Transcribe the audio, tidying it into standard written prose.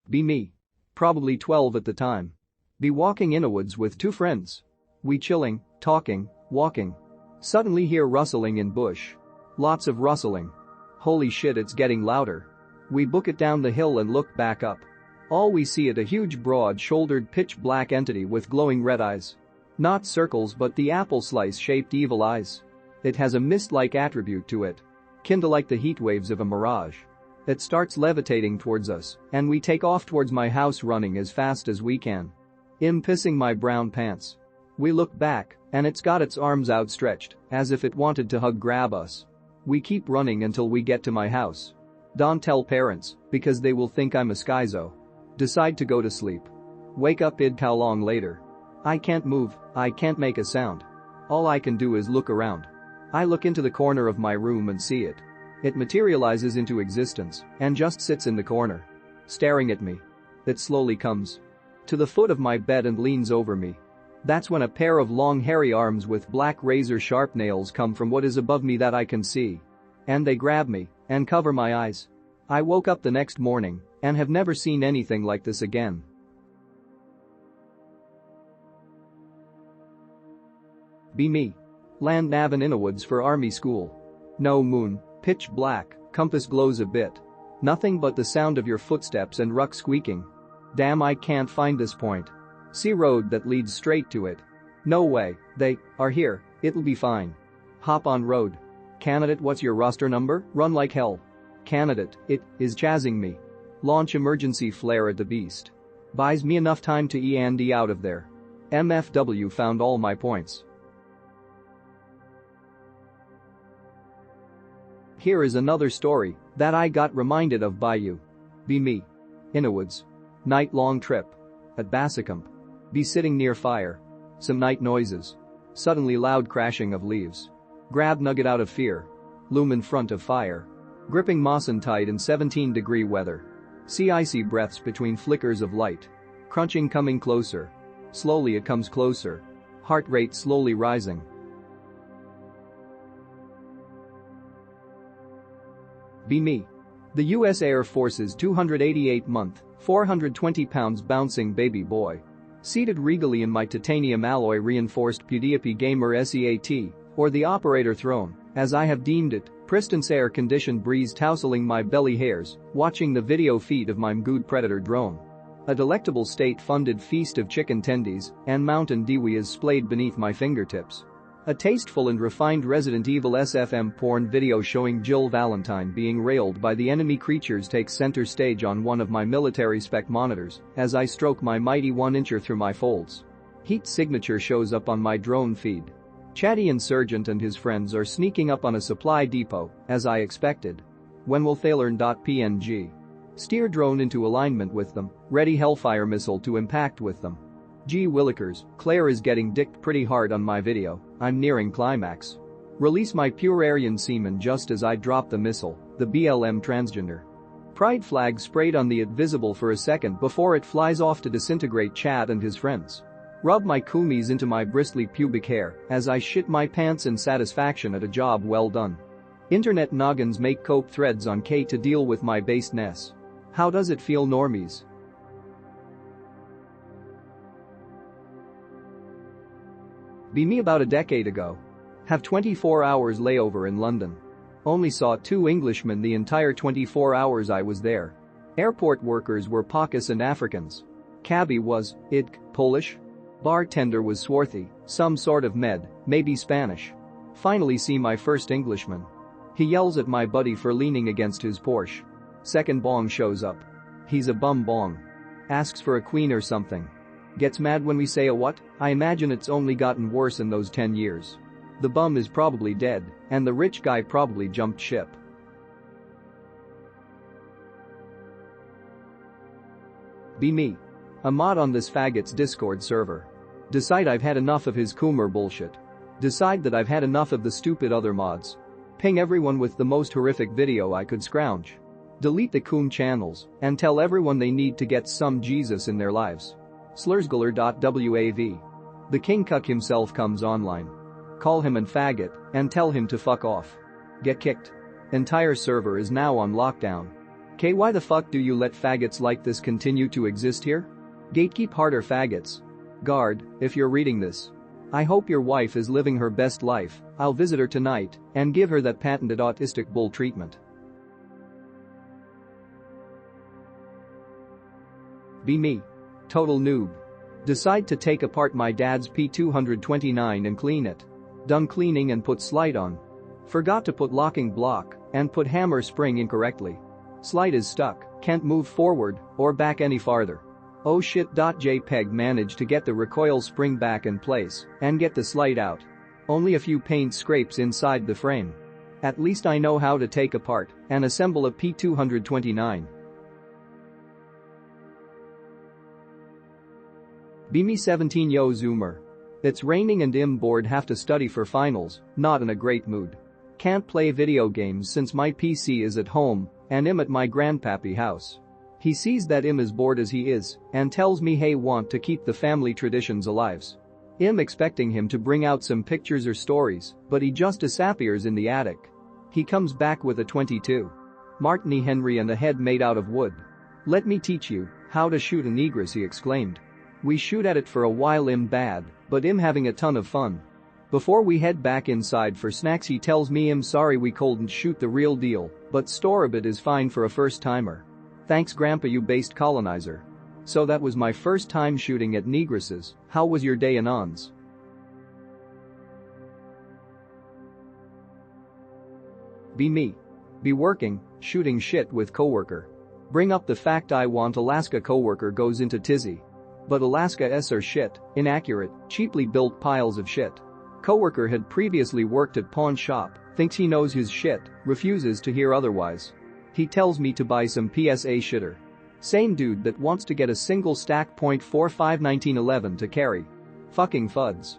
Be me. Probably 12 at the time. Be walking in a woods with two friends. We chilling, talking, walking. Suddenly hear rustling in bush. Lots of rustling. Holy shit, it's getting louder. We book it down the hill and look back up. All we see is a huge broad-shouldered pitch black entity with glowing red eyes. Not circles but the apple slice-shaped evil eyes. It has a mist-like attribute to it. Kinda like the heat waves of a mirage. It starts levitating towards us, and we take off towards my house running as fast as we can. I'm pissing my brown pants. We look back, and it's got its arms outstretched, as if it wanted to grab us. We keep running until we get to my house. Don't tell parents, because they will think I'm a schizo. Decide to go to sleep. Wake up how long later. I can't move, I can't make a sound. All I can do is look around. I look into the corner of my room and see it. It materializes into existence and just sits in the corner. Staring at me. It slowly comes to the foot of my bed and leans over me. That's when a pair of long hairy arms with black razor-sharp nails come from what is above me that I can see. And they grab me and cover my eyes. I woke up the next morning and have never seen anything like this again. Be me. Land Navan in a woods for army school. No moon, pitch black, compass glows a bit. Nothing but the sound of your footsteps and ruck squeaking. Damn, I can't find this point. See road that leads straight to it. No way, they are here, it'll be fine. Hop on road. Candidate, what's your roster number? Run like hell. Candidate, it is chasing me. Launch emergency flare at the beast. Buys me enough time to E&D out of there. MFW found all my points. Here is another story that I got reminded of by you. Be me. In a woods. Night-long trip. At Basicamp. Be sitting near fire. Some night noises. Suddenly loud crashing of leaves. Grab nugget out of fear. Loom in front of fire. Gripping mossin tight in 17-degree weather. See icy breaths between flickers of light. Crunching coming closer. Slowly it comes closer. Heart rate slowly rising. Be me. The U.S. Air Force's 288-month, 420-pounds bouncing baby boy. Seated regally in my titanium alloy reinforced PewDiePie Gamer SEAT, or the operator throne, as I have deemed it, Priston's air-conditioned breeze tousling my belly hairs, watching the video feed of my Mgood Predator drone. A delectable state-funded feast of chicken tendies and Mountain Dew is splayed beneath my fingertips. A tasteful and refined Resident Evil SFM porn video showing Jill Valentine being railed by the enemy creatures takes center stage on one of my military spec monitors as I stroke my mighty 1-incher through my folds. Heat signature shows up on my drone feed. Chatty Insurgent and his friends are sneaking up on a supply depot, as I expected. When will they learn.png? Steer drone into alignment with them, ready Hellfire missile to impact with them. Gee willikers, Claire is getting dicked pretty hard on my video, I'm nearing climax. Release my pure Aryan semen just as I drop the missile, the BLM transgender. Pride flag sprayed on the it visible for a second before it flies off to disintegrate Chad and his friends. Rub my kumis into my bristly pubic hair as I shit my pants in satisfaction at a job well done. Internet noggins make cope threads on K to deal with my baseness. How does it feel, normies? Be me about a decade ago. Have 24 hours layover in London. Only saw 2 Englishmen the entire 24 hours I was there. Airport workers were Pakis and Africans. Cabbie was, Polish. Bartender was swarthy, some sort of maybe Spanish. Finally see my first Englishman. He yells at my buddy for leaning against his Porsche. Second bong shows up. He's a bum bong. Asks for a queen or something. Gets mad when we say a what? I imagine it's only gotten worse in those 10 years. The bum is probably dead, and the rich guy probably jumped ship. Be me. A mod on this faggot's Discord server. Decide I've had enough of his Coomer bullshit. Decide that I've had enough of the stupid other mods. Ping everyone with the most horrific video I could scrounge. Delete the Coom channels and tell everyone they need to get some Jesus in their lives. Slursguller.wav. The king cuck himself comes online. Call him an faggot and tell him to fuck off. Get kicked. Entire server is now on lockdown. K, why the fuck do you let faggots like this continue to exist here? Gatekeep harder, faggots. Guard, if you're reading this. I hope your wife is living her best life. I'll visit her tonight and give her that patented autistic bull treatment. Be me. Total noob. Decide to take apart my dad's P229 and clean it. Done cleaning and put slide on. Forgot to put locking block and put hammer spring incorrectly. Slide is stuck, can't move forward or back any farther. Oh shit. JPEG managed to get the recoil spring back in place and get the slide out. Only a few paint scrapes inside the frame. At least I know how to take apart and assemble a P229. Be me 17 yo zoomer. It's raining and I'm bored, have to study for finals, not in a great mood. Can't play video games since my PC is at home and I'm at my grandpappy house. He sees that I'm as bored as he is and tells me hey, want to keep the family traditions alive. I'm expecting him to bring out some pictures or stories, but he just disappears in the attic. He comes back with a 22. Martini Henry and a head made out of wood. Let me teach you how to shoot an egress, he exclaimed. We shoot at it for a while, I'm bad, but I'm having a ton of fun. Before we head back inside for snacks he tells me I'm sorry we couldn't shoot the real deal, but store a bit is fine for a first timer. Thanks grandpa, you based colonizer. So that was my first time shooting at negresses. How was your day, Anons? Be me. Be working, shooting shit with coworker. Bring up the fact I want Alaska coworker goes into tizzy. But Alaska S are shit, inaccurate, cheaply built piles of shit. Coworker had previously worked at pawn shop, thinks he knows his shit, refuses to hear otherwise. He tells me to buy some PSA shitter. Same dude that wants to get a single stack .45 1911 to carry. Fucking fuds.